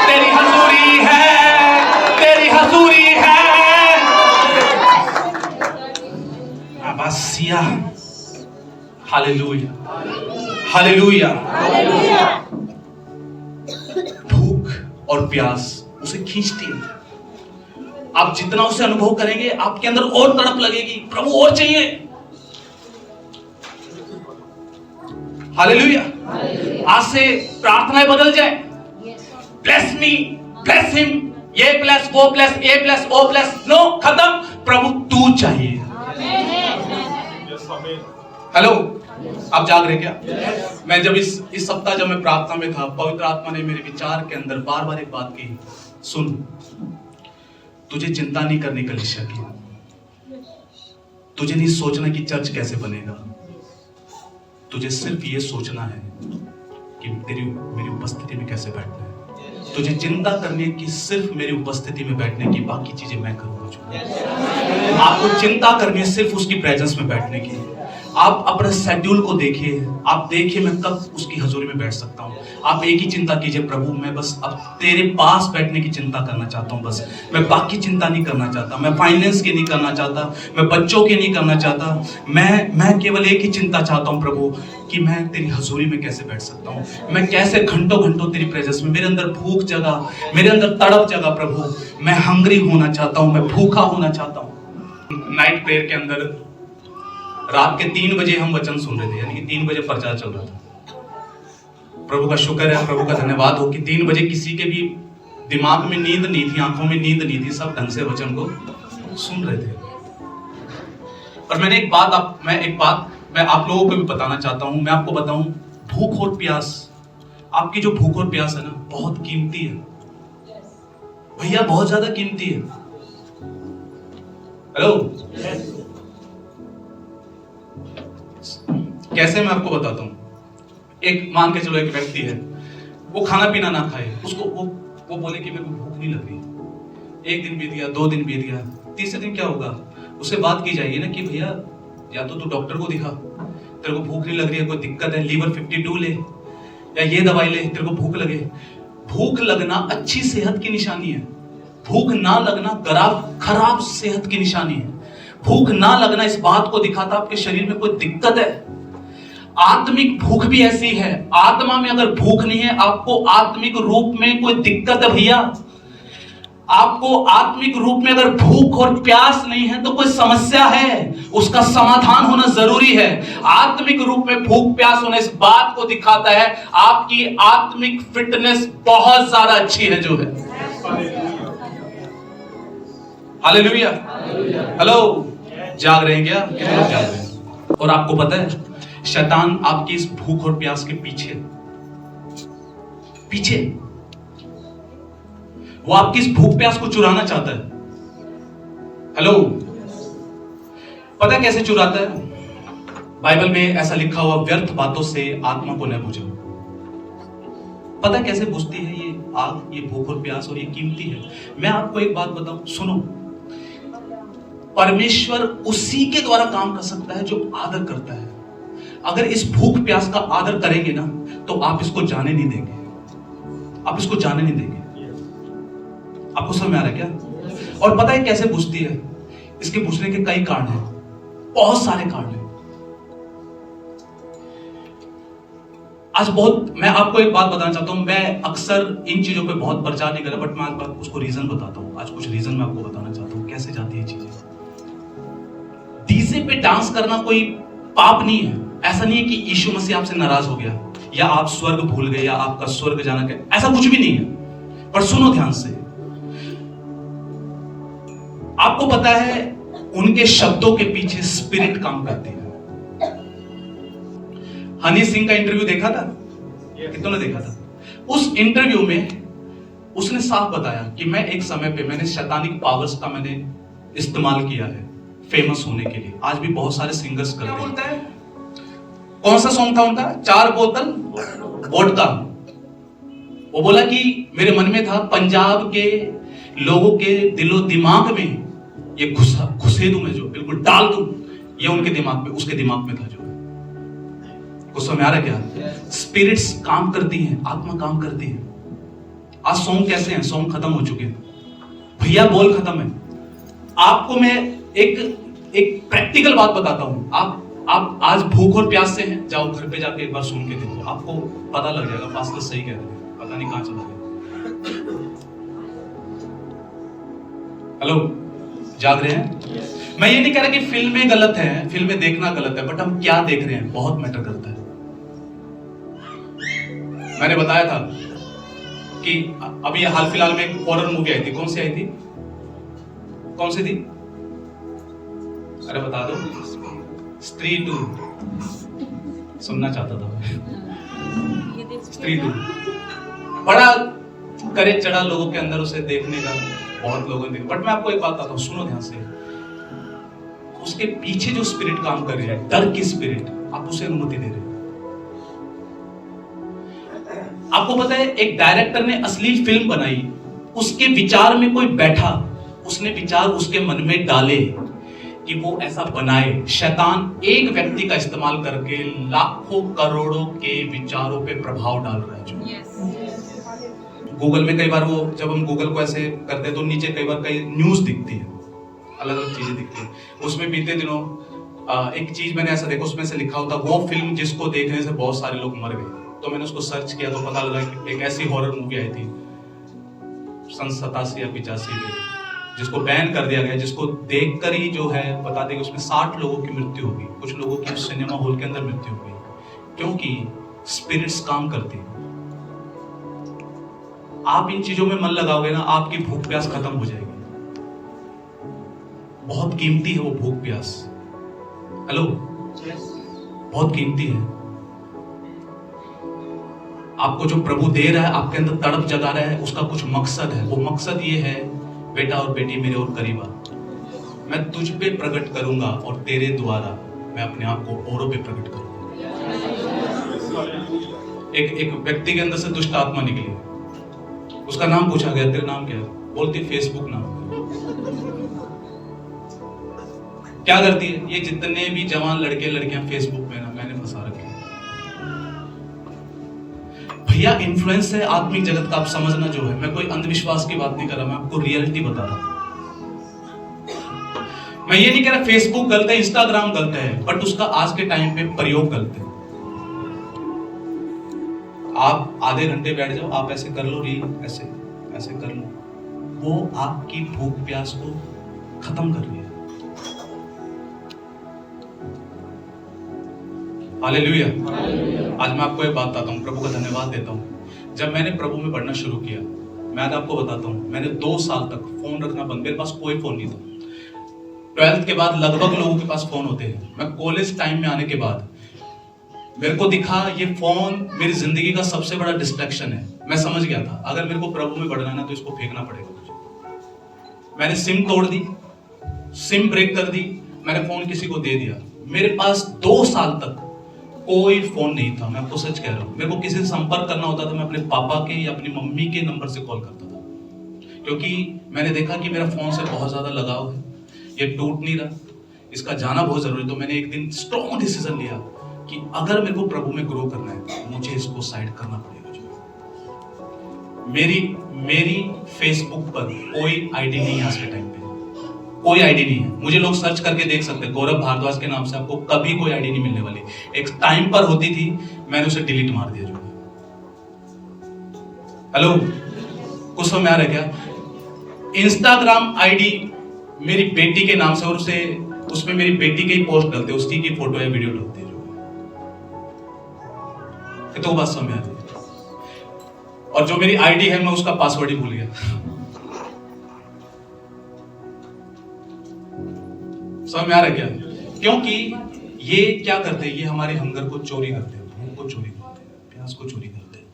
तेरी हजूरी है, तेरी हजूरी है। आबासिया। Hallelujah, hallelujah. भूख और प्यास उसे खींचती है। आप जितना उसे अनुभव करेंगे आपके अंदर और तड़प लगेगी, प्रभु और चाहिए। हालेलुया। आज से प्रार्थनाएं बदल जाए। ब्लेस मी, ब्लेस हिम, ये ब्लेस, वो ब्लेस, ए ब्लेस, ओ ब्लेस, नो, खत्म। प्रभु तू चाहिए। हेलो, आप जाग रहे क्या? मैं जब इस सप्ताह जब मैं प्रार्थना में था, पवित्र आत्मा ने मेरे विचार के अंदर बार बार एक बात कही, सुन, तुझे चिंता नहीं करने का लिखा किया। तुझे नहीं सोचना कि चर्च कैसे बनेगा, तुझे सिर्फ ये सोचना है कि मेरी उपस्थिति में कैसे बैठना है। तुझे चिंता करनी कि सिर्फ मेरी उपस्थिति में बैठने की, बाकी चीजें मैं करूंगा जो। आपको चिंता करनी है सिर्फ उसकी प्रेजेंस में बैठने की। आप अपने शेड्यूल को देखिए, आप देखिए मैं कब उसकी हजूरी में बैठ सकता हूँ। आप एक ही चिंता कीजिए, प्रभु मैं बस अब तेरे पास बैठने की चिंता करना चाहता हूँ, बस मैं बाकी चिंता नहीं करना चाहता, मैं फाइनेंस की नहीं करना चाहता, मैं बच्चों की नहीं करना चाहता, मैं केवल एक ही चिंता चाहता हूँ प्रभु कि मैं तेरी हजूरी में कैसे बैठ सकता हूँ, मैं कैसे घंटों घंटों तेरी प्रेजेंस में, मेरे अंदर भूख जगा, मेरे अंदर तड़प जगा प्रभु, मैं हंग्री होना चाहता हूँ, मैं भूखा होना चाहता हूँ। नाइट प्रेयर के अंदर रात के 3 बजे हम वचन सुन रहे थे, यानी कि 3 बजे प्रचार चल रहा था। प्रभु का शुक्र है, प्रभु का धन्यवाद हो कि 3 बजे किसी के भी दिमाग में नींद नहीं थी, आंखों में नींद नहीं थी, सब ढंग से वचन को सुन रहे थे। और मैं एक बात मैं आप लोगों को भी बताना चाहता हूं। मैं आपको बताऊं, भूख और प्यास, आपकी जो भूख और प्यास है ना, बहुत कीमती है भैया, बहुत ज्यादा कीमती है। हेलो, कैसे मैं आपको बताता हूं। एक मान के चलो, एक व्यक्ति है, वो खाना पीना ना खाए, उसको वो बोले कि मेरे को भूख नहीं लग रही। 1 दिन बीत गया, 2 दिन बीत गया, तीसरे दिन क्या होगा, उससे बात की जाएगी ना कि भैया या तो तू डॉक्टर को दिखा, तेरे को भूख नहीं लग रही है, कोई दिक्कत है, लीवर 52 ले, या ये दवाई ले, तेरे को भूख लगे। भूख लगना अच्छी सेहत की निशानी है, भूख ना लगना खराब सेहत की निशानी है। भूख ना लगना इस बात को दिखाता आपके शरीर में कोई दिक्कत है। आत्मिक भूख भी ऐसी है, आत्मा में अगर भूख नहीं है, आपको आत्मिक रूप में कोई दिक्कत है भैया। आपको आत्मिक रूप में अगर भूख और प्यास नहीं है तो कोई समस्या है, उसका समाधान होना जरूरी है। आत्मिक रूप में भूख प्यास होना इस बात को दिखाता है आपकी आत्मिक फिटनेस बहुत ज्यादा अच्छी है जो है। हालेलुया। हेलो, जाग रहे हैं क्या? कितने लोग जाग रहे हैं? और आपको पता है शैतान आपकी इस भूख और प्यास के पीछे वो आपकी इस भूख प्यास को चुराना चाहता है। हेलो, पता है कैसे चुराता है? बाइबल में ऐसा लिखा हुआ, व्यर्थ बातों से आत्मा को न बुझो। पता है कैसे बुझती है ये आग, ये भूख और प्यास, और ये कीमती है। मैं आपको एक बात बताऊं, सुनो, परमेश्वर उसी के द्वारा काम कर सकता है जो आदर करता है। अगर इस भूख प्यास का आदर करेंगे ना तो आप इसको जाने नहीं देंगे, आप इसको जाने नहीं देंगे। आपको समझ में आ रहा है क्या? और पता है कैसे बुझती है? इसके बुझने के कई कारण हैं, बहुत सारे कारण हैं। मैं आपको एक बात बताना चाहता हूं। मैं अक्सर इन चीजों पे बहुत प्रचार नहीं कर रहा, बट मैं आज उसको रीजन बताता हूं। आज कुछ रीजन मैं आपको बताना चाहता हूं कैसे जाती है चीजें। डीजे पे डांस करना कोई पाप नहीं है। ऐसा नहीं है कि यीशु मसीह आपसे नाराज हो गया, या आप स्वर्ग भूल गए, या आपका स्वर्ग जाना गया, ऐसा कुछ भी नहीं है। पर सुनो ध्यान से, आपको पता है उनके शब्दों के पीछे स्पिरिट काम करती है। हनी सिंह का इंटरव्यू देखा था? कितनों ने देखा था? उस इंटरव्यू में उसने साफ बताया कि मैं एक समय पे मैंने शैतानिक पावर्स का मैंने इस्तेमाल किया है फेमस होने के लिए। आज भी बहुत सारे सिंगर्स करते हैं। बोलता है, कौन सा सॉन्ग था उनका, 4 बोतल वोडका। वो बोला कि मेरे मन में था पंजाब के लोगों के दिलो दिमाग में ये घुसे दूं, मैं जो बिल्कुल डाल दूं, ये उनके दिमाग में, उसके दिमाग में था। जो कुछ समझ आ रहा है क्या? स्पिरिट्स काम करती हैं, आत्मा काम करती है। आज सॉन्ग कैसे हैं? सॉन्ग खत्म हो चुके हैं भैया, बोल खत्म है। आपको मैं एक प्रैक्टिकल बात बताता हूं। आप आज भूख और प्यास से हैं, जाओ घर पे जाके एक बार सुन के देखो, आपको पता लग जाएगा पास्टर सही कह रहे हैं, पता नहीं कहां चला गया। हेलो, जाग रहे हैं? मैं ये नहीं कह रहा कि फिल्में गलत है, फिल्में देखना गलत है, बट हम क्या देख रहे हैं बहुत मैटर करता है। मैंने बताया था कि अभी हाल फिलहाल में एक हॉरर मूवी आई थी। कौन सी आई थी? कौन सी थी? अरे बता दो। स्त्री 2 सुनना चाहता था मैं। स्त्री 2 बड़ा करेज चढ़ा लोगों के अंदर उसे देखने का, बहुत लोगों ने। बट मैं आपको एक बात बताता हूं, सुनो ध्यान से। उसके पीछे जो स्पिरिट काम कर रही है, डर की स्पिरिट, आप उसे अनुमति दे रहे हैं। आपको पता है एक डायरेक्टर ने अश्लील फिल्म बनाई, उसके विचार में कोई बैठा, उसने विचार उसके मन में डाले कि वो ऐसा बनाए। शैतान एक व्यक्ति का इस्तेमाल करके लाखों करोड़ों के विचारों पे प्रभाव डाल रहा है। जो गूगल में कई बार वो, जब हम गूगल को ऐसे करते हैं तो नीचे कई बार कई न्यूज दिखती है, अलग अलग चीजें दिखती है। उसमें बीते दिनों एक चीज मैंने ऐसा देखा, उसमें से लिखा होता वो फिल्म जिसको देखने से बहुत सारे लोग मर गए। तो मैंने उसको सर्च किया तो पता लगा कि एक ऐसी हॉरर मूवी आई थी सन 87 या 85 में, जिसको बैन कर दिया गया, जिसको देखकर ही जो है बता दें उसमें 60 लोगों की मृत्यु होगी, कुछ लोगों की सिनेमा हॉल के अंदर मृत्यु हो गई, क्योंकि स्पिरिट्स काम करती है। आप इन चीजों में मन लगाओगे ना, आपकी भूख प्यास खत्म हो जाएगी। बहुत कीमती है वो भूख प्यास। हेलो, बहुत कीमती है। आपको जो प्रभु दे रहा है, आपके अंदर तड़प जगा रहा है, उसका कुछ मकसद है। वो मकसद ये है, बेटा और बेटी मेरे और करीब आ, मैं तुझ पे प्रकट करूंगा और तेरे द्वारा मैं अपने आप को औरों पे प्रकट करूंगा। एक व्यक्ति के अंदर से दुष्ट आत्मा निकली, उसका नाम पूछा गया, तेरा नाम क्या है? बोलती फेसबुक नाम। क्या करती है ये? जितने भी जवान लड़के लड़कियां फेसबुक में ना मैंने फंसा रखे। भैया इन्फ्लुएंस है आत्मिक जगत का, आप समझना जो है। मैं कोई अंधविश्वास की बात नहीं कर रहा, मैं आपको रियलिटी बता रहा हूं। मैं ये नहीं कह रहा फेसबुक गलत है, इंस्टाग्राम गलत है, बट उसका आज के टाइम पे प्रयोग गलत है। आप आधे घंटे बैठ जाओ, आप ऐसे कर लो रील, ऐसे ऐसे कर लो, वो आपकी भूख प्यास को खत्म कर रही है। हालेलुया। आज मैं आपको एक बात बताता हूँ, प्रभु का धन्यवाद देता हूँ। जब मैंने प्रभु में पढ़ना शुरू किया, मैं आज आपको बताता हूँ, मैंने 2 साल तक फोन रखना बंद, मेरे पास कोई फोन नहीं था। 12th के बाद लगभग लोगों के पास फोन होते हैं। मैं कॉलेज टाइम में आने के बाद मेरे को दिखा ये फोन मेरी जिंदगी का सबसे बड़ा डिस्ट्रैक्शन है। मैं समझ गया था अगर मेरे को प्रभु में बढ़ना है ना तो इसको फेंकना पड़ेगा मुझे। मैंने सिम तोड़ दी, सिम ब्रेक कर दी, मैंने फोन किसी को दे दिया। मेरे पास 2 साल तक कोई फोन नहीं था। मैं आपको सच कह रहा हूं, मेरे को किसी से संपर्क करना होता था, मैं अपने पापा के या अपनी मम्मी के नंबर से कॉल करता था, क्योंकि मैंने देखा कि मेरा फोन से बहुत ज्यादा लगाव है, ये टूट नहीं रहा, इसका जाना बहुत जरूरी। तो मैंने एक दिन स्ट्रॉन्ग डिसीजन लिया कि अगर मेरे को प्रभु में ग्रो करना है मुझे इसको साइड करना पड़ेगा। मेरी फेसबुक पर कोई आईडी नहीं है आज के टाइम पे, कोई आईडी नहीं है। मुझे लोग सर्च करके देख सकते हैं, गौरव भारद्वाज के नाम से आपको कभी कोई आईडी नहीं मिलने वाली। एक टाइम पर होती थी, मैंने उसे डिलीट मार दिया। जो हेलो, कुछ समझ आ रहा है क्या? इंस्टाग्राम आईडी मेरी बेटी के नाम से, और उसमें मेरी बेटी के ही पोस्ट डलते, उसकी की फोटो या वीडियो डलती है। तो बात समझ आ रही है। और जो मेरी आईडी है मैं उसका पासवर्ड ही भूल गया। समझ में आ रहा है क्या? क्योंकि ये क्या करते हैं, ये हमारे हंगर को चोरी करते हैं, भूख को चोरी करते हैं, प्यास को चोरी करते हैं।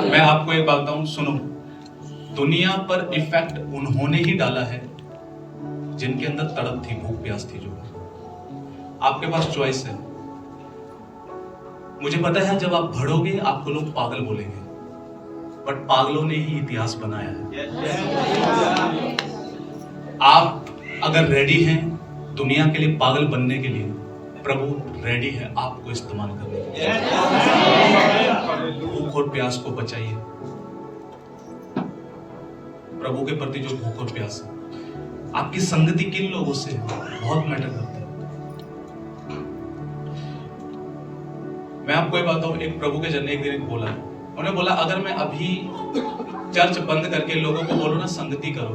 मैं आपको एक बात बताऊं, सुनो, दुनिया पर इफेक्ट उन्होंने ही डाला है जिनके अंदर तड़प थी, भूख प्यास थी। जो आपके पास चॉइस है। मुझे पता है जब आप बढ़ोगे आपको लोग पागल बोलेंगे, बट पागलों ने ही इतिहास बनाया है। आप अगर रेडी हैं दुनिया के लिए पागल बनने के लिए, प्रभु रेडी है आपको इस्तेमाल करने के लिए। भूख और प्यास को बचाइए। प्रभु के प्रति जो भूख और प्यास है, आपकी संगति किन लोगों से है बहुत मैटर करता है। मैं आपको ये बताऊं, एक प्रभु के जन ने एक दिन बोला, उन्होंने बोला अगर मैं अभी चर्च बंद करके लोगों को बोलूं ना संगति करो,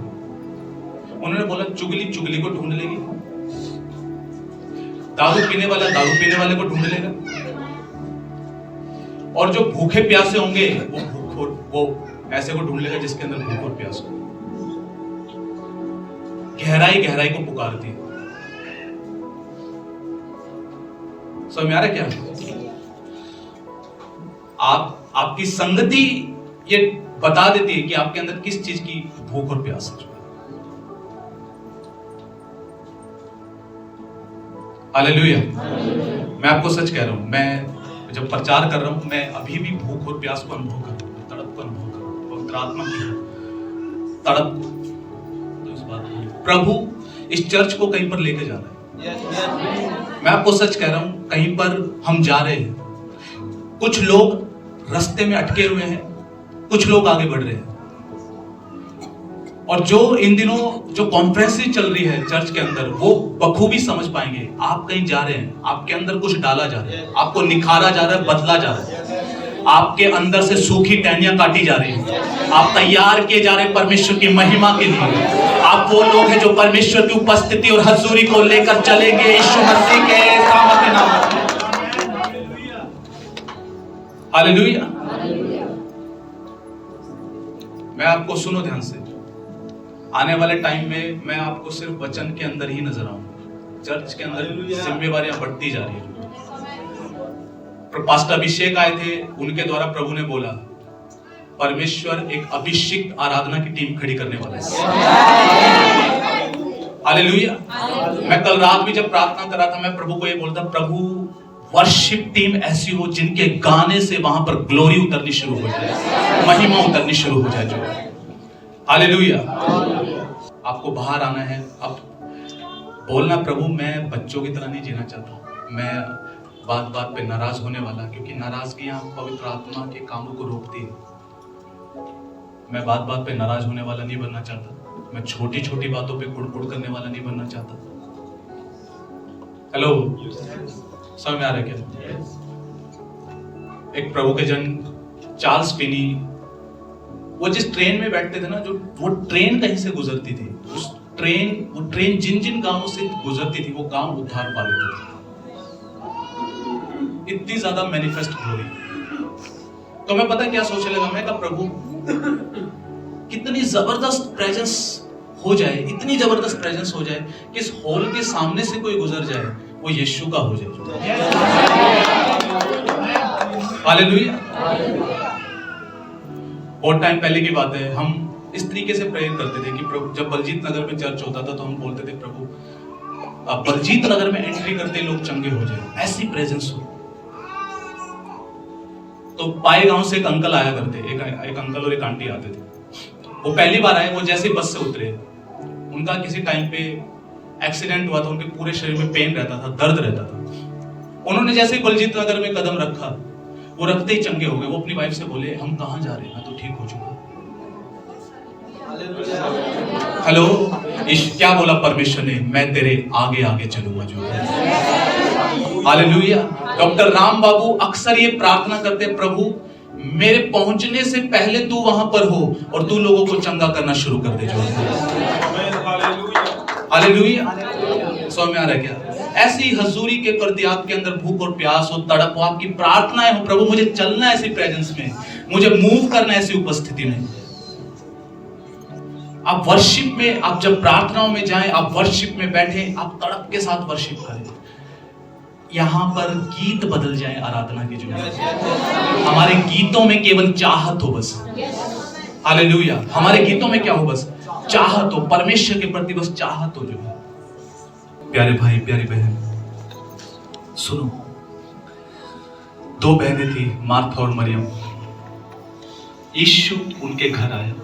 उन्होंने बोला चुगली चुगली को ढूंढ लेगी, दारू पीने वाला दारू पीने वाले को ढूंढ लेगा, और जो भूखे प्यासे होंगे वो ऐसे को ढूंढ लेगा जिसके अंदर भूख और प्यास हो। गहराई गहराई को पुकारती है। समझ में आ रहा है क्या? आपकी संगति ये बता देती है कि आपके अंदर किस चीज की भूख और प्यास है। हालेलुया। मैं आपको सच कह रहा हूं, मैं जब प्रचार कर रहा हूं मैं अभी भी भूख और प्यास को अनुभव कर रहा हूं, तड़प को अनुभव कर रहा हूं, पवित्र आत्मा की तड़प। तो इस बात प्रभु इस चर्च को कहीं पर लेके जा रहा है। मैं आपको सच कह रहा हूं, कहीं पर हम जा रहे हैं। कुछ लोग रास्ते में अटके हुए हैं, कुछ लोग आगे बढ़ रहे हैं। और जो इन दिनों जो कॉन्फ्रेंसेस चल रही है चर्च के अंदर, वो बखूबी समझ पाएंगे आप कहीं जा रहे हैं, आपके अंदर कुछ डाला जा रहा है, आपको निखारा जा रहा है, बदला जा रहा है, आपके अंदर से सूखी टहनियां काटी जा रही हैं, आप तैयार किए जा रहे हैं परमेश्वर की महिमा के लिए। आप वो लोग हैं जो परमेश्वर की उपस्थिति और हजूरी को लेकर चलेंगे यीशु मसीह के सामर्थ्य नाम में। हालेलुया। मैं आपको सुनो ध्यान से, आने वाले टाइम में मैं आपको सिर्फ वचन के अंदर ही नजर आऊंगा। चर्च के अंदर जिम्मेवारियां बढ़ती जा रही है। पास्टर अभिषेक आए थे, उनके द्वारा प्रभु ने बोला परमेश्वर एक अभिषेक आराधना की टीम खड़ी करने वाला है। हालेलुया। मैं कल रात भी जब प्रार्थना कर रहा था, मैं प्रभु को ये बोलता, प्रभु वर्शिप टीम ऐसी हो जिनके गाने से वहां पर ग्लोरी उतरनी शुरू हो जाए, महिमा उतरनी शुरू हो जाए। जो हालेलुया। आपको बाहर आना है। अब बोलना प्रभु मैं बच्चों की तरह नहीं जीना चाहता, मैं बात बात पे नाराज होने वाला, क्योंकि नाराजगियां पवित्र आत्मा के कामों को रोकती है। मैं बात बात पे नाराज होने वाला नहीं बनना चाहता, मैं छोटी छोटी बातों पे कुड़कुड़ करने वाला नहीं बनना चाहता। हेलो, समझ में आ रहा है क्या? एक प्रभु के जन चार्ल्स फिनी, वो जिस ट्रेन में बैठते थे ना, जो वो ट्रेन कहीं से गुजरती थी, वो ट्रेन जिन जिन गांवों से गुजरती थी वो गांव उद्धार पा लेते थे। इतनी ज्यादा मैनिफेस्ट ग्लोरी। तो मैं पता क्या सोचने लगा, मैं कहा प्रभु कितनी जबरदस्त प्रेजेंस हो जाए, इतनी जबरदस्त प्रेजेंस हो जाए कि इस हॉल के सामने से कोई गुजर जाए वो यीशु का हो जाए। हालेलुया। बहुत टाइम पहले की बात है, हम इस तरीके से प्रेयर करते थे कि प्रभु, जब बलजीत नगर में चर्च होता था तो हम बोलते थे प्रभु अब बलजीत नगर में एंट्री करते लोग चंगे हो जाए, ऐसी प्रेजेंस हो। तो पाए गांव से एक अंकल आया करते, एक अंकल और एक आंटी आते थे। वो पहली बार आए, वो जैसे बस से उतरे, उनका किसी टाइम पे एक्सीडेंट हुआ था, उनके पूरे शरीर में पेन रहता था, दर्द रहता था। उन्होंने जैसे ही बलजीत नगर में कदम रखा, वो रखते ही चंगे हो गए। वो अपनी वाइफ से बोले हम कहाँ जा रहे हैं, मैं तो ठीक हो चुका। हेलो, क्या बोला परमेश्वर ने, मैं तेरे आगे आगे चलूंगा। जो हालेलुया। डॉक्टर राम बाबू अक्सर ये प्रार्थना करते, प्रभु मेरे पहुंचने से पहले तू वहां पर हो और तू लोगों को चंगा करना शुरू कर दे। जो हालेलुया। समझ में आ रहा है क्या? ऐसी हजूरी के प्रति आपके अंदर भूख और प्यास हो, तड़प हो, आपकी प्रार्थनाएं हो, प्रभु मुझे चलना है ऐसी प्रेजेंस में, मुझे मूव करना है ऐसी उपस्थिति में। आप वर्शिप में, आप जब प्रार्थनाओं में जाएं, आप वर्शिप में बैठे, आप तड़प के साथ वर्शिप करें। यहाँ पर गीत बदल जाए आराधना के जो है, हमारे गीतों में केवल चाहत हो बस। हालेलुया। हमारे गीतों में क्या हो? बस चाहत हो, परमेश्वर के प्रति बस चाहत हो जो है। प्यारे भाई, प्यारी बहन, सुनो, दो बहनें थी, मार्था और मरियम। यीशु उनके घर आया।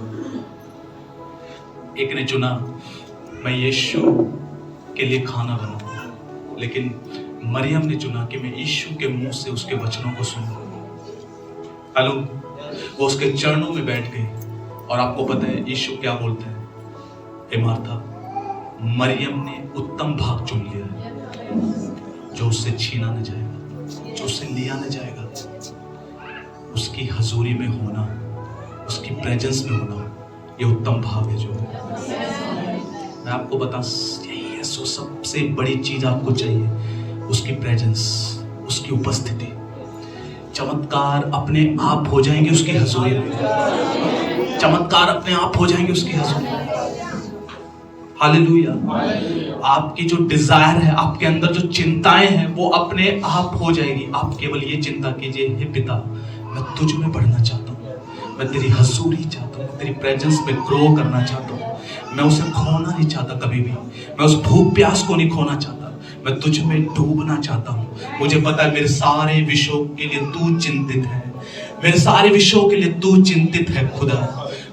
एक ने चुना मैं यीशु के लिए खाना बनाऊं, लेकिन मरियम ने चुना कि मैं यीशु के मुंह से उसके वचनों को सुनूं। हेलो, वो उसके चरणों में बैठ गई। और आपको पता है यीशु क्या बोलते हैं? हे मार्था, मरियम ने उत्तम भाग चुन लिया है, जो उससे छीना न जाएगा, जो उससे लिया न जाएगा। उसकी हजूरी में होना, उसकी प्रेजेंस में होना, ये उत्तम भाग है जो है। मैं आपको बता, यही है सो सबसे बड़ी चीज आपको चाहिए, उसकी प्रेजेंस, उसकी उपस्थिति। चमत्कार अपने आप हो जाएंगे उसकी हजूरी में, चमत्कार अपने आप हो जाएंगे उसकी हजूरी में। हालेलुया। आपकी जो डिजायर है, आपके अंदर जो चिंताएं हैं, वो अपने आप हो जाएगी। आप केवल ये चिंता कीजिए, हे पिता, मैं तुझ में बढ़ना चाहता हूँ, मैं तेरी हजूरी चाहता हूँ, तेरी प्रेजेंस में ग्रो करना चाहता हूँ। मैं उसे खोना नहीं चाहता कभी भी, मैं उस भूख प्यास को नहीं खोना चाहता, मैं तुझ में डूबना चाहता हूँ। मुझे पता है मेरे सारे विषयों के लिए तू चिंतित है, मेरे सारे विषयों के लिए तू चिंतित है खुदा,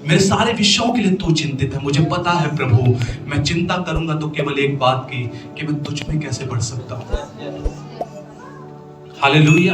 मेरे सारे विषयों के लिए तू चिंतित है। मुझे पता है प्रभु, मैं चिंता करूंगा तो केवल एक बात की, कि मैं तुझ में कैसे बढ़ सकता हूँ। हालेलुया।